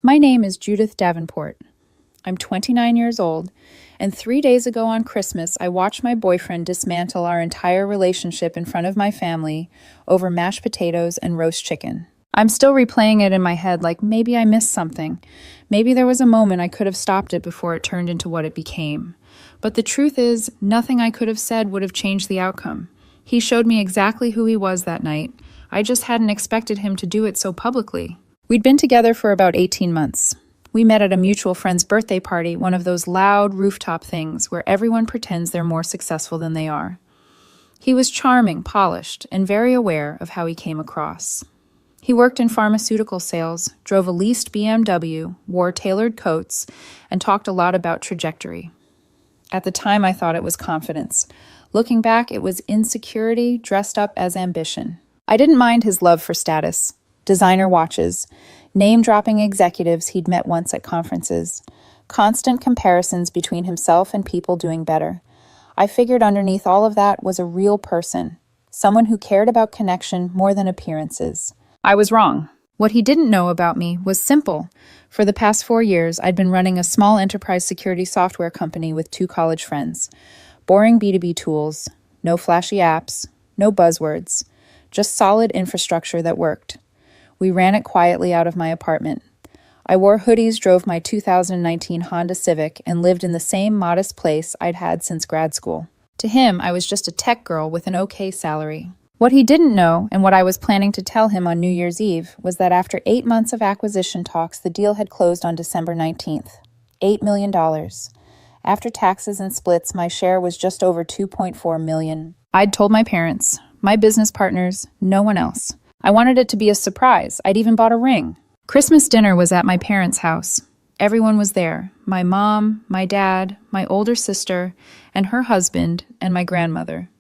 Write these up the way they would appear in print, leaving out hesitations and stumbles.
My name is Judith Davenport. I'm 29 years old, and 3 days ago on Christmas, I watched my boyfriend dismantle our entire relationship in front of my family over mashed potatoes and roast chicken. I'm still replaying it in my head like maybe I missed something. Maybe there was a moment I could have stopped it before it turned into what it became. But the truth is, nothing I could have said would have changed the outcome. He showed me exactly who he was that night. I just hadn't expected him to do it so publicly. We'd been together for about 18 months. We met at a mutual friend's birthday party, one of those loud rooftop things where everyone pretends they're more successful than they are. He was charming, polished, and very aware of how he came across. He worked in pharmaceutical sales, drove a leased BMW, wore tailored coats, and talked a lot about trajectory. At the time, I thought it was confidence. Looking back, it was insecurity dressed up as ambition. I didn't mind his love for status, designer watches, name-dropping executives he'd met once at conferences, constant comparisons between himself and people doing better. I figured underneath all of that was a real person, someone who cared about connection more than appearances. I was wrong. What he didn't know about me was simple. For the past 4 years, I'd been running a small enterprise security software company with 2 college friends. Boring B2B tools, no flashy apps, no buzzwords, just solid infrastructure that worked. We ran it quietly out of my apartment. I wore hoodies, drove my 2019 Honda Civic, and lived in the same modest place I'd had since grad school. To him, I was just a tech girl with an okay salary. What he didn't know, and what I was planning to tell him on New Year's Eve, was that after 8 months of acquisition talks, the deal had closed on December 19th. $8 million. After taxes and splits, my share was just over $2.4 million. I'd told my parents, my business partners, no one else. I wanted it to be a surprise. I'd even bought a ring. Christmas dinner was at my parents' house. Everyone was there. My mom, my dad, my older sister, and her husband, and my grandmother.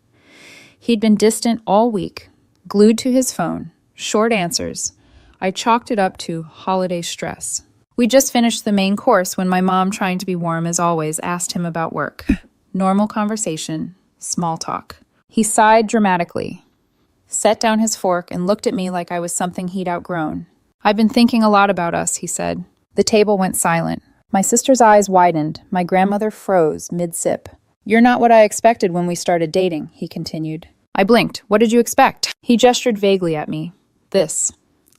He'd been distant all week, glued to his phone, short answers. I chalked it up to holiday stress. We just finished the main course when my mom, trying to be warm as always, asked him about work. Normal conversation, small talk. He sighed dramatically, set down his fork, and looked at me like I was something he'd outgrown. "I've been thinking a lot about us," he said. The table went silent. My sister's eyes widened. My grandmother froze mid-sip. "You're not what I expected when we started dating," he continued. I blinked. "What did you expect?" He gestured vaguely at me. "This.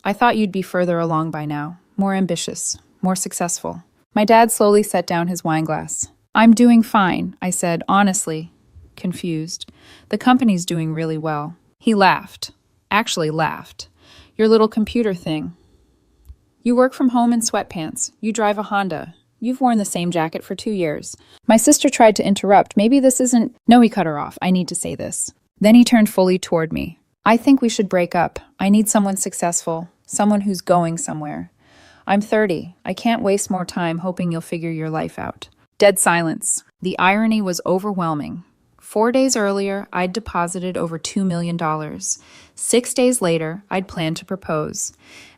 I thought you'd be further along by now, more ambitious, more successful." My dad slowly set down his wineglass. "I'm doing fine," I said, honestly, confused. "The company's doing really well." He laughed. Actually laughed. "Your little computer thing. You work from home in sweatpants. You drive a Honda. You've worn the same jacket for 2 years." My sister tried to interrupt. "Maybe this isn't—" No, he cut her off. "I need to say this." Then he turned fully toward me. "I think we should break up. I need someone successful, someone who's going somewhere. I'm 30. I can't waste more time hoping you'll figure your life out." Dead silence. The irony was overwhelming. 4 days earlier, I'd deposited over $2 million. 6 days later, I'd planned to propose.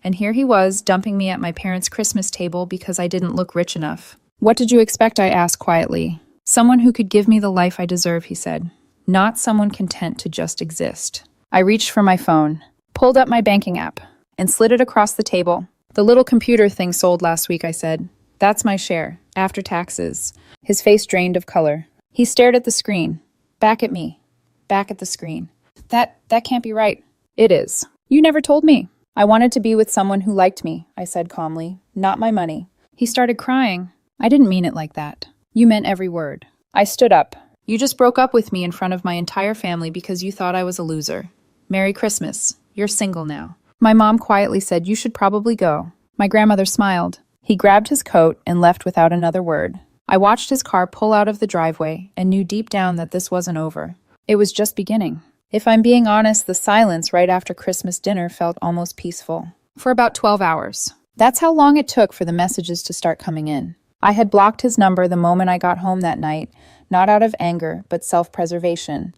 And here he was, dumping me at my parents' Christmas table because I didn't look rich enough. "What did you expect?" I asked quietly. "Someone who could give me the life I deserve," he said. "Not someone content to just exist." I reached for my phone, pulled up my banking app, and slid it across the table. "The little computer thing sold last week," I said. "That's my share, after taxes." His face drained of color. He stared at the screen. Back at me. Back at the screen. That can't be right." "It is. You never told me." "I wanted to be with someone who liked me," I said calmly. "Not my money." He started crying. "I didn't mean it like that." "You meant every word." I stood up. "You just broke up with me in front of my entire family because you thought I was a loser. Merry Christmas. You're single now." My mom quietly said, "You should probably go." My grandmother smiled. He grabbed his coat and left without another word. I watched his car pull out of the driveway and knew deep down that this wasn't over. It was just beginning. If I'm being honest, the silence right after Christmas dinner felt almost peaceful. For about 12 hours. That's how long it took for the messages to start coming in. I had blocked his number the moment I got home that night, not out of anger, but self-preservation.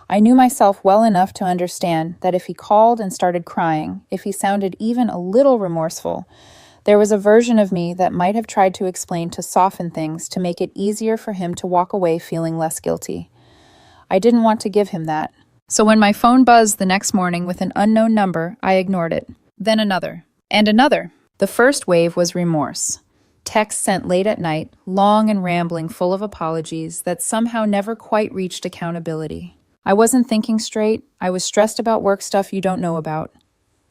I knew myself well enough to understand that if he called and started crying, if he sounded even a little remorseful, there was a version of me that might have tried to explain to soften things to make it easier for him to walk away feeling less guilty. I didn't want to give him that. So when my phone buzzed the next morning with an unknown number, I ignored it. Then another. And another. The first wave was remorse. Texts sent late at night, long and rambling, full of apologies that somehow never quite reached accountability. I wasn't thinking straight. I was stressed about work stuff you don't know about.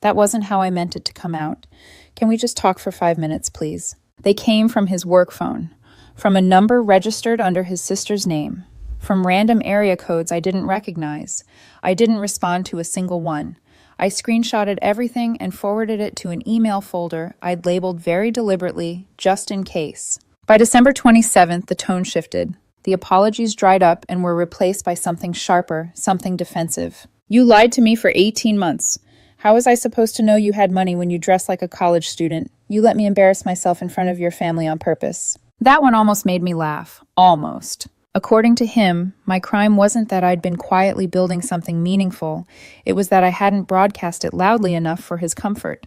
That wasn't how I meant it to come out. Can we just talk for 5 minutes, please? They came from his work phone, from a number registered under his sister's name, from random area codes I didn't recognize. I didn't respond to a single one. I screenshotted everything and forwarded it to an email folder I'd labeled very deliberately, just in case. By December 27th, the tone shifted. The apologies dried up and were replaced by something sharper, something defensive. You lied to me for 18 months. How was I supposed to know you had money when you dressed like a college student? You let me embarrass myself in front of your family on purpose. That one almost made me laugh. Almost. According to him, my crime wasn't that I'd been quietly building something meaningful. It was that I hadn't broadcast it loudly enough for his comfort.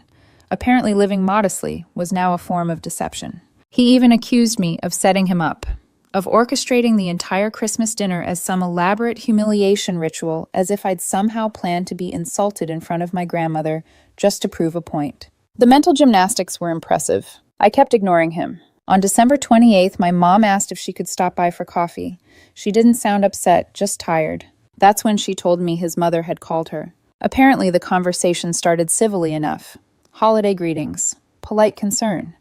Apparently living modestly was now a form of deception. He even accused me of setting him up, of orchestrating the entire Christmas dinner as some elaborate humiliation ritual, as if I'd somehow planned to be insulted in front of my grandmother just to prove a point. The mental gymnastics were impressive. I kept ignoring him. On December 28th, my mom asked if she could stop by for coffee. She didn't sound upset, just tired. That's when she told me his mother had called her. Apparently, the conversation started civilly enough. Holiday greetings, polite concern.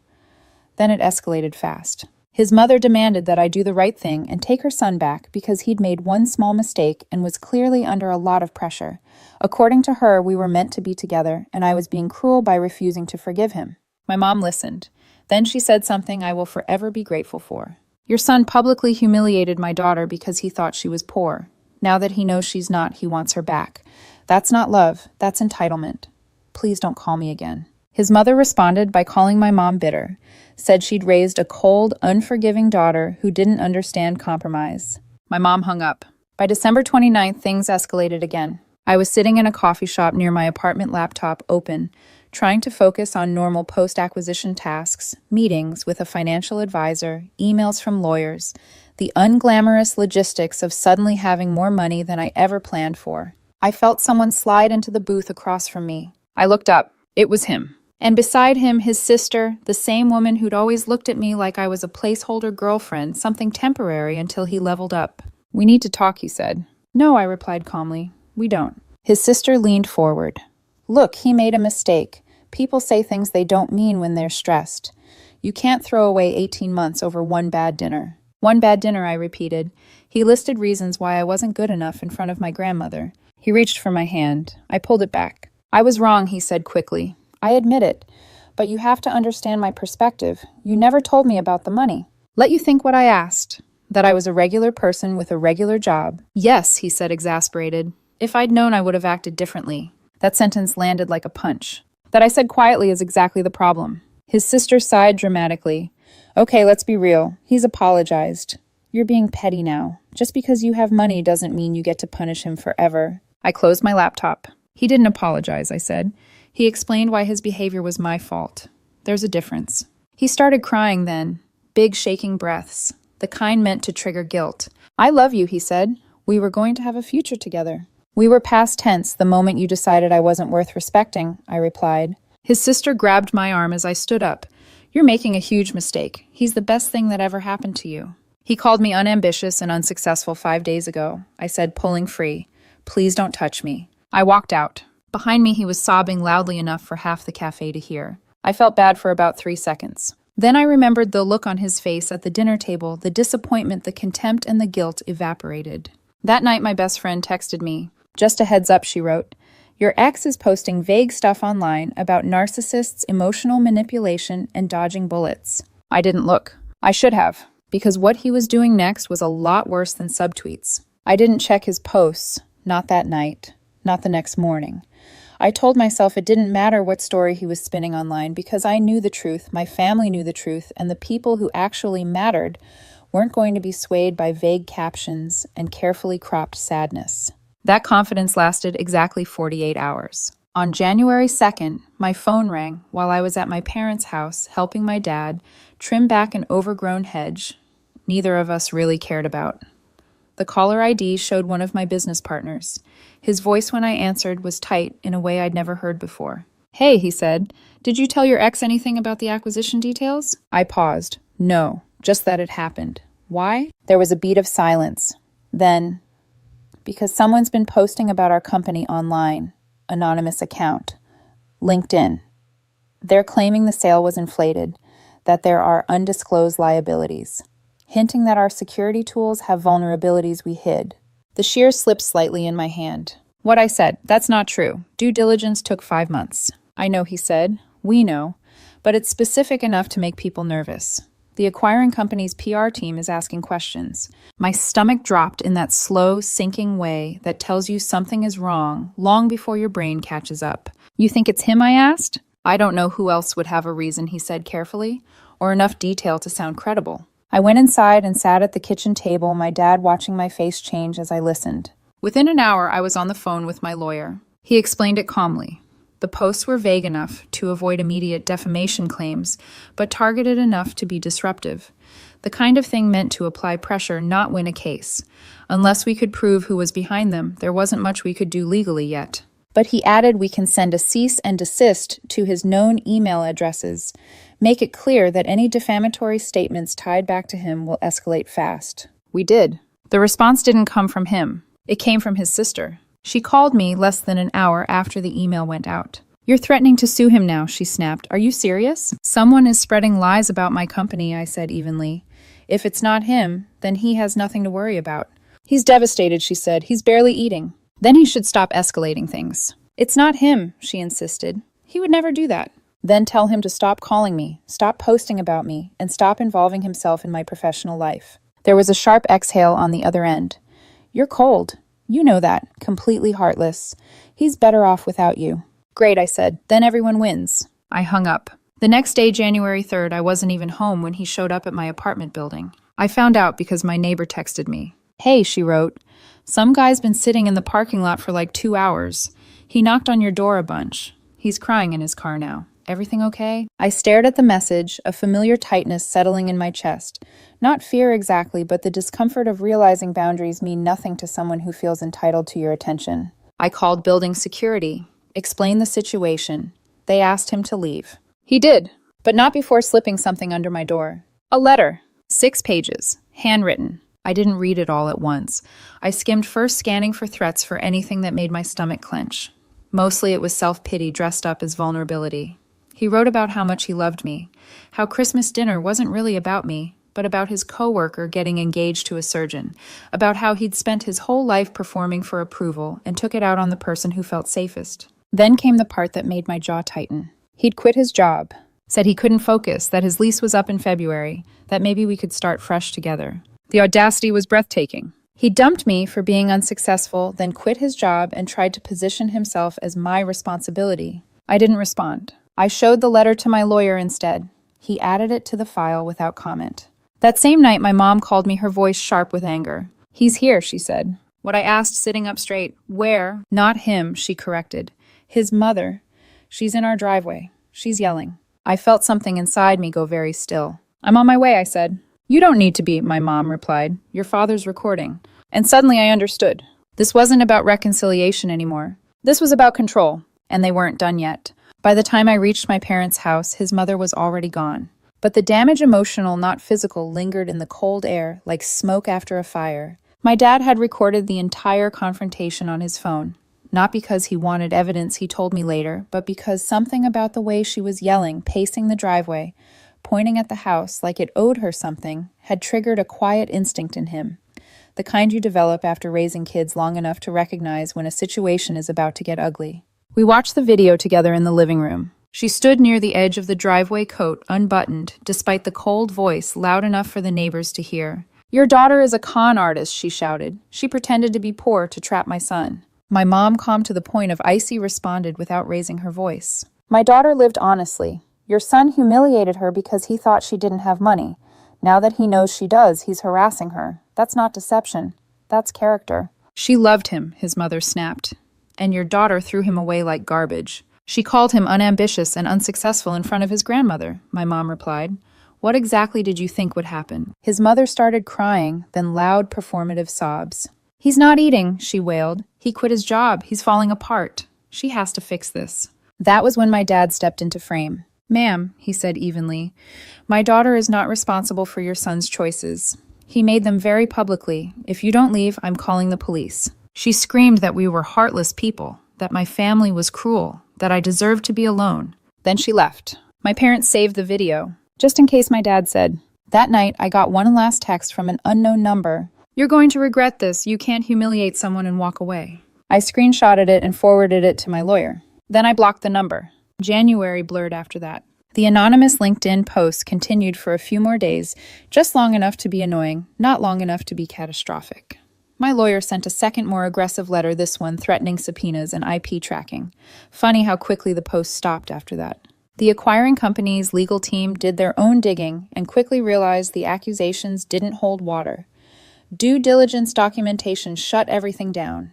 Then it escalated fast. His mother demanded that I do the right thing and take her son back because he'd made one small mistake and was clearly under a lot of pressure. According to her, we were meant to be together, and I was being cruel by refusing to forgive him. My mom listened. Then she said something I will forever be grateful for. Your son publicly humiliated my daughter because he thought she was poor. Now that he knows she's not, he wants her back. That's not love, that's entitlement. Please don't call me again. His mother responded by calling my mom bitter, said she'd raised a cold, unforgiving daughter who didn't understand compromise. My mom hung up. By December 29th, things escalated again. I was sitting in a coffee shop near my apartment laptop open, trying to focus on normal post-acquisition tasks, meetings with a financial advisor, emails from lawyers, the unglamorous logistics of suddenly having more money than I ever planned for. I felt someone slide into the booth across from me. I looked up. It was him. And beside him, his sister, the same woman who'd always looked at me like I was a placeholder girlfriend, something temporary until he leveled up. We need to talk, he said. No, I replied calmly. We don't. His sister leaned forward. Look, he made a mistake. People say things they don't mean when they're stressed. You can't throw away 18 months over one bad dinner. One bad dinner, I repeated. He listed reasons why I wasn't good enough in front of my grandmother. He reached for my hand. I pulled it back. I was wrong, he said quickly. I admit it. But you have to understand my perspective. You never told me about the money. Let you think what I asked. That I was a regular person with a regular job. Yes, he said, exasperated. If I'd known, I would have acted differently. That sentence landed like a punch. That I said quietly is exactly the problem. His sister sighed dramatically. Okay, let's be real. He's apologized. You're being petty now. Just because you have money doesn't mean you get to punish him forever. I closed my laptop. He didn't apologize, I said. He explained why his behavior was my fault. There's a difference. He started crying then. Big shaking breaths. The kind meant to trigger guilt. I love you, he said. We were going to have a future together. We were past tense the moment you decided I wasn't worth respecting, I replied. His sister grabbed my arm as I stood up. You're making a huge mistake. He's the best thing that ever happened to you. He called me unambitious and unsuccessful 5 days ago. I said, pulling free. Please don't touch me. I walked out. Behind me, he was sobbing loudly enough for half the cafe to hear. I felt bad for about 3 seconds. Then I remembered the look on his face at the dinner table, the disappointment, the contempt, and the guilt evaporated. That night, my best friend texted me. Just a heads up, she wrote. Your ex is posting vague stuff online about narcissists, emotional manipulation, and dodging bullets. I didn't look. I should have, because what he was doing next was a lot worse than subtweets. I didn't check his posts, not that night, not the next morning. I told myself it didn't matter what story he was spinning online because I knew the truth, my family knew the truth, and the people who actually mattered weren't going to be swayed by vague captions and carefully cropped sadness. That confidence lasted exactly 48 hours. On January 2nd, my phone rang while I was at my parents' house helping my dad trim back an overgrown hedge neither of us really cared about. The caller ID showed one of my business partners. His voice when I answered was tight in a way I'd never heard before. Hey, he said, did you tell your ex anything about the acquisition details? I paused. No, just that it happened. Why? There was a beat of silence. Then, because someone's been posting about our company online, anonymous account, LinkedIn. They're claiming the sale was inflated, that there are undisclosed liabilities, hinting that our security tools have vulnerabilities we hid. The shears slipped slightly in my hand. What I said, that's not true. Due diligence took 5 months. I know, he said. We know. But it's specific enough to make people nervous. The acquiring company's PR team is asking questions. My stomach dropped in that slow, sinking way that tells you something is wrong long before your brain catches up. You think it's him, I asked? I don't know who else would have a reason, he said carefully, or enough detail to sound credible. I went inside and sat at the kitchen table, my dad watching my face change as I listened. Within an hour, I was on the phone with my lawyer. He explained it calmly. The posts were vague enough to avoid immediate defamation claims, but targeted enough to be disruptive. The kind of thing meant to apply pressure, not win a case. Unless we could prove who was behind them, there wasn't much we could do legally yet. But he added we can send a cease and desist to his known email addresses. Make it clear that any defamatory statements tied back to him will escalate fast. We did. The response didn't come from him. It came from his sister. She called me less than an hour after the email went out. You're threatening to sue him now, she snapped. Are you serious? Someone is spreading lies about my company, I said evenly. If it's not him, then he has nothing to worry about. He's devastated, she said. He's barely eating. Then he should stop escalating things. It's not him, she insisted. He would never do that. Then tell him to stop calling me, stop posting about me, and stop involving himself in my professional life. There was a sharp exhale on the other end. You're cold. You know that. Completely heartless. He's better off without you. Great, I said. Then everyone wins. I hung up. The next day, January 3rd, I wasn't even home when he showed up at my apartment building. I found out because my neighbor texted me. Hey, she wrote. Some guy's been sitting in the parking lot for like 2 hours. He knocked on your door a bunch. He's crying in his car now. Everything okay? I stared at the message, a familiar tightness settling in my chest. Not fear exactly, but the discomfort of realizing boundaries mean nothing to someone who feels entitled to your attention. I called building security, explained the situation. They asked him to leave. He did, but not before slipping something under my door. A letter. 6 pages. Handwritten. I didn't read it all at once. I skimmed first, scanning for threats for anything that made my stomach clench. Mostly it was self-pity dressed up as vulnerability. He wrote about how much he loved me, how Christmas dinner wasn't really about me, but about his coworker getting engaged to a surgeon, about how he'd spent his whole life performing for approval and took it out on the person who felt safest. Then came the part that made my jaw tighten. He'd quit his job, said he couldn't focus, that his lease was up in February, that maybe we could start fresh together. The audacity was breathtaking. He dumped me for being unsuccessful, then quit his job and tried to position himself as my responsibility. I didn't respond. I showed the letter to my lawyer instead. He added it to the file without comment. That same night, my mom called me, her voice sharp with anger. He's here, she said. What I asked, sitting up straight. Where? Not him, she corrected. His mother. She's in our driveway. She's yelling. I felt something inside me go very still. I'm on my way, I said. You don't need to be, my mom replied. Your father's recording. And suddenly I understood. This wasn't about reconciliation anymore. This was about control, and they weren't done yet. By the time I reached my parents' house, his mother was already gone. But the damage, emotional, not physical, lingered in the cold air like smoke after a fire. My dad had recorded the entire confrontation on his phone. Not because he wanted evidence, he told me later, but because something about the way she was yelling, pacing the driveway, pointing at the house like it owed her something, had triggered a quiet instinct in him. The kind you develop after raising kids long enough to recognize when a situation is about to get ugly. We watched the video together in the living room. She stood near the edge of the driveway, coat unbuttoned, despite the cold voice loud enough for the neighbors to hear. Your daughter is a con artist, she shouted. She pretended to be poor to trap my son. My mom, calm to the point of icy, responded without raising her voice. My daughter lived honestly. Your son humiliated her because he thought she didn't have money. Now that he knows she does, he's harassing her. That's not deception. That's character. She loved him, his mother snapped. And your daughter threw him away like garbage. She called him unambitious and unsuccessful in front of his grandmother, my mom replied. What exactly did you think would happen? His mother started crying, then loud performative sobs. He's not eating, she wailed. He quit his job. He's falling apart. She has to fix this. That was when my dad stepped into frame. "Ma'am," he said evenly, "my daughter is not responsible for your son's choices. He made them very publicly. If you don't leave, I'm calling the police." She screamed that we were heartless people, that my family was cruel, that I deserved to be alone. Then she left. My parents saved the video, just in case my dad said. That night, I got one last text from an unknown number. "You're going to regret this. You can't humiliate someone and walk away." I screenshotted it and forwarded it to my lawyer. Then I blocked the number. January blurred after that. The anonymous LinkedIn post continued for a few more days, just long enough to be annoying, not long enough to be catastrophic. My lawyer sent a second, more aggressive letter, this one threatening subpoenas and IP tracking. Funny how quickly the post stopped after that. The acquiring company's legal team did their own digging and quickly realized the accusations didn't hold water. Due diligence documentation shut everything down.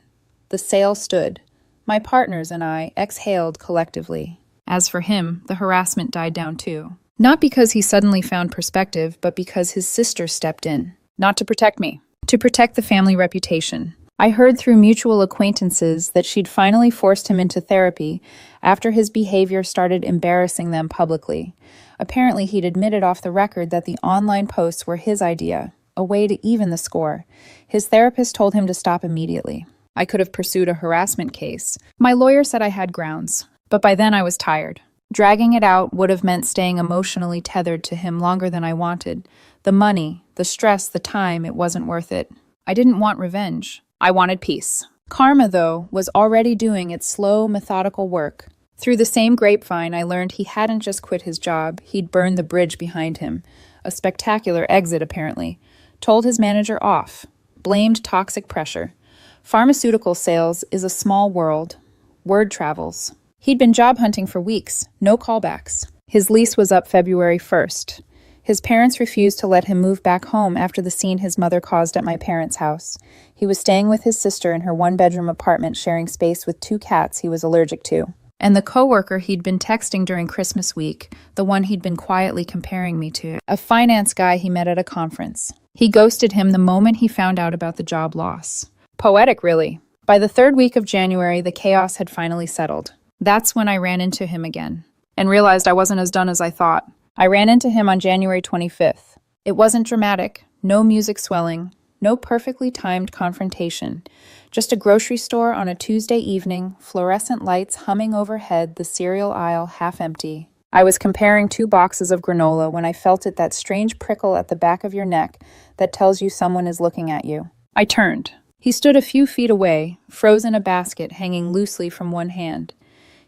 The sale stood. My partners and I exhaled collectively. As for him, the harassment died down too. Not because he suddenly found perspective, but because his sister stepped in. Not to protect me, to protect the family reputation. I heard through mutual acquaintances that she'd finally forced him into therapy after his behavior started embarrassing them publicly. Apparently, he'd admitted off the record that the online posts were his idea, a way to even the score. His therapist told him to stop immediately. I could have pursued a harassment case. My lawyer said I had grounds, but by then I was tired. Dragging it out would have meant staying emotionally tethered to him longer than I wanted. The money, the stress, the time, it wasn't worth it. I didn't want revenge. I wanted peace. Karma, though, was already doing its slow, methodical work. Through the same grapevine, I learned he hadn't just quit his job, he'd burned the bridge behind him. A spectacular exit, apparently. Told his manager off. Blamed toxic pressure. Pharmaceutical sales is a small world. Word travels. He'd been job hunting for weeks, no callbacks. His lease was up February 1st. His parents refused to let him move back home after the scene his mother caused at my parents' house. He was staying with his sister in her one-bedroom apartment, sharing space with 2 cats he was allergic to. And the coworker he'd been texting during Christmas week, the one he'd been quietly comparing me to, a finance guy he met at a conference. He ghosted him the moment he found out about the job loss. Poetic, really. By the 3rd week of January, the chaos had finally settled. That's when I ran into him again, and realized I wasn't as done as I thought. I ran into him on January 25th. It wasn't dramatic, no music swelling, no perfectly timed confrontation. Just a grocery store on a Tuesday evening, fluorescent lights humming overhead, the cereal aisle half empty. I was comparing 2 boxes of granola when I felt that strange prickle at the back of your neck that tells you someone is looking at you. I turned. He stood a few feet away, frozen in a basket hanging loosely from one hand.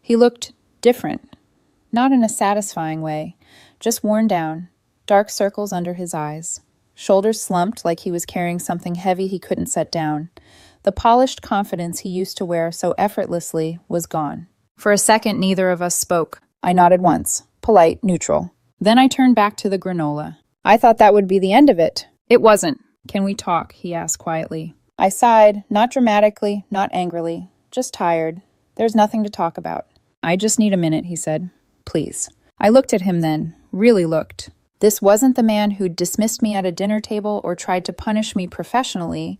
He looked different, not in a satisfying way, just worn down, dark circles under his eyes, shoulders slumped like he was carrying something heavy he couldn't set down. The polished confidence he used to wear so effortlessly was gone. For a second, neither of us spoke. I nodded once, polite, neutral. Then I turned back to the granola. I thought that would be the end of it. It wasn't. "Can we talk?" he asked quietly. I sighed, not dramatically, not angrily, just tired. "There's nothing to talk about." "I just need a minute," he said. "Please." I looked at him then, really looked. This wasn't the man who'd dismissed me at a dinner table or tried to punish me professionally.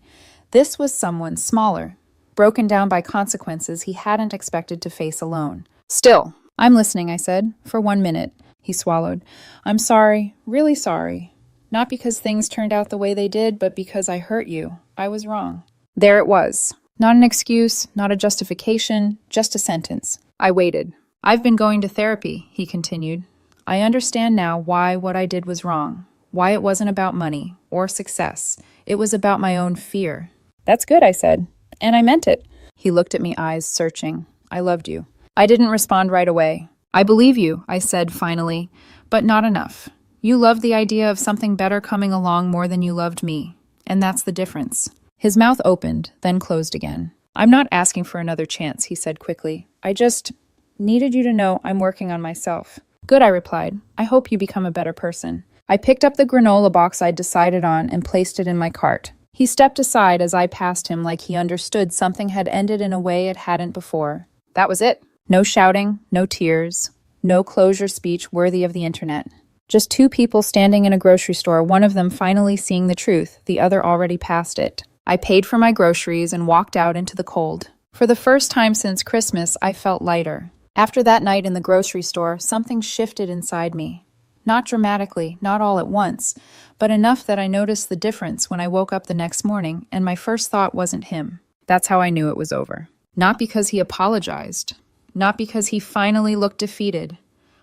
This was someone smaller, broken down by consequences he hadn't expected to face alone. "Still." "I'm listening," I said, "for 1 minute." He swallowed. "I'm sorry, really sorry. Not because things turned out the way they did, but because I hurt you. I was wrong." There it was. Not an excuse, not a justification, just a sentence. I waited. "I've been going to therapy," he continued. "I understand now why what I did was wrong, why it wasn't about money or success. It was about my own fear." "That's good," I said, "and I meant it." He looked at me, eyes searching. "I loved you." I didn't respond right away. "I believe you," I said finally, "but not enough. You loved the idea of something better coming along more than you loved me, and that's the difference." His mouth opened, then closed again. "I'm not asking for another chance," he said quickly. "I just needed you to know I'm working on myself." "Good," I replied. "I hope you become a better person." I picked up the granola box I'd decided on and placed it in my cart. He stepped aside as I passed him like he understood something had ended in a way it hadn't before. That was it. No shouting, no tears, no closure speech worthy of the internet. Just 2 people standing in a grocery store, one of them finally seeing the truth, the other already past it. I paid for my groceries and walked out into the cold. For the first time since Christmas, I felt lighter. After that night in the grocery store, something shifted inside me. Not dramatically, not all at once, but enough that I noticed the difference when I woke up the next morning and my first thought wasn't him. That's how I knew it was over. Not because he apologized, not because he finally looked defeated,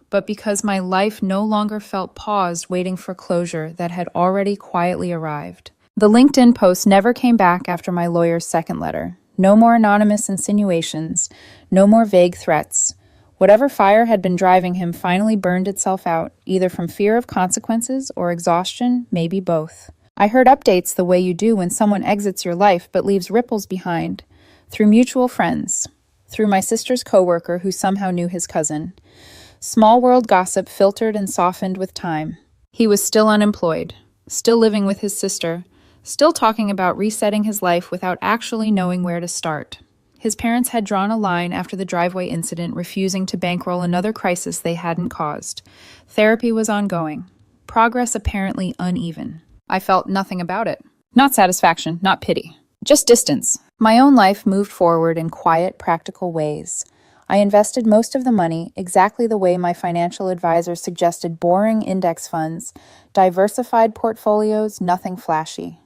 but because my life no longer felt paused waiting for closure that had already quietly arrived. The LinkedIn post never came back after my lawyer's second letter. No more anonymous insinuations, no more vague threats. Whatever fire had been driving him finally burned itself out, either from fear of consequences or exhaustion, maybe both. I heard updates the way you do when someone exits your life but leaves ripples behind, through mutual friends, through my sister's coworker who somehow knew his cousin. Small world gossip filtered and softened with time. He was still unemployed, still living with his sister, still talking about resetting his life without actually knowing where to start. His parents had drawn a line after the driveway incident, refusing to bankroll another crisis they hadn't caused. Therapy was ongoing. Progress apparently uneven. I felt nothing about it. Not satisfaction, not pity. Just distance. My own life moved forward in quiet, practical ways. I invested most of the money exactly the way my financial advisor suggested: boring index funds, diversified portfolios, nothing flashy.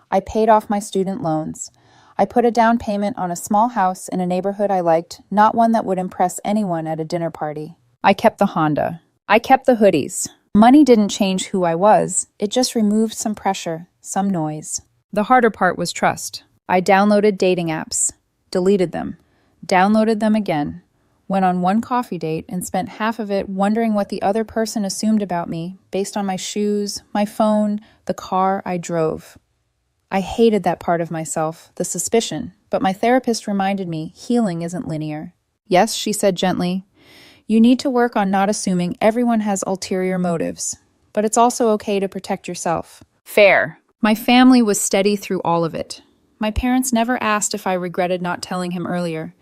I paid off my student loans. I put a down payment on a small house in a neighborhood I liked, not one that would impress anyone at a dinner party. I kept the Honda. I kept the hoodies. Money didn't change who I was. It just removed some pressure, some noise. The harder part was trust. I downloaded dating apps, deleted them, downloaded them again, went on one coffee date and spent half of it wondering what the other person assumed about me based on my shoes, my phone, the car I drove. I hated that part of myself, the suspicion, but my therapist reminded me healing isn't linear. Yes, she said gently, you need to work on not assuming everyone has ulterior motives, but it's also okay to protect yourself. Fair. My family was steady through all of it. My parents never asked if I regretted not telling him earlier.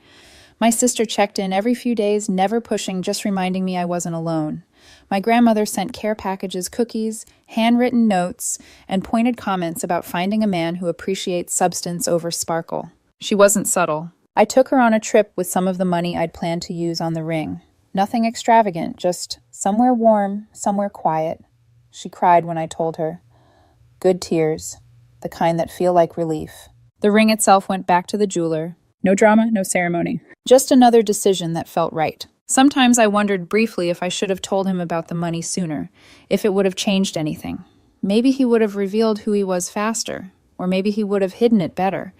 My sister checked in every few days, never pushing, just reminding me I wasn't alone. My grandmother sent care packages, cookies, handwritten notes, and pointed comments about finding a man who appreciates substance over sparkle. She wasn't subtle. I took her on a trip with some of the money I'd planned to use on the ring. Nothing extravagant, just somewhere warm, somewhere quiet. She cried when I told her. Good tears, the kind that feel like relief. The ring itself went back to the jeweler. No drama, no ceremony. Just another decision that felt right. Sometimes I wondered briefly if I should have told him about the money sooner, if it would have changed anything. Maybe he would have revealed who he was faster, or maybe he would have hidden it better.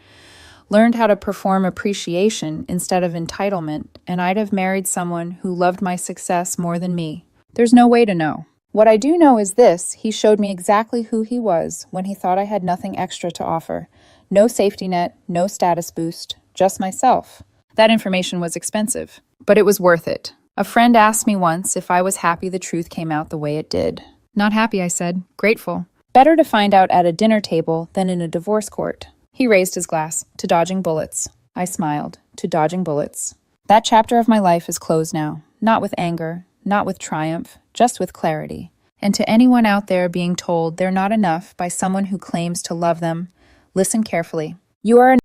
Learned how to perform appreciation instead of entitlement, and I'd have married someone who loved my success more than me. There's no way to know. What I do know is this: he showed me exactly who he was when he thought I had nothing extra to offer. No safety net, no status boost, just myself. That information was expensive, but it was worth it. A friend asked me once if I was happy the truth came out the way it did. Not happy, I said. Grateful. Better to find out at a dinner table than in a divorce court. He raised his glass. To dodging bullets. I smiled. To dodging bullets. That chapter of my life is closed now. Not with anger, not with triumph, just with clarity. And to anyone out there being told they're not enough by someone who claims to love them, listen carefully. You are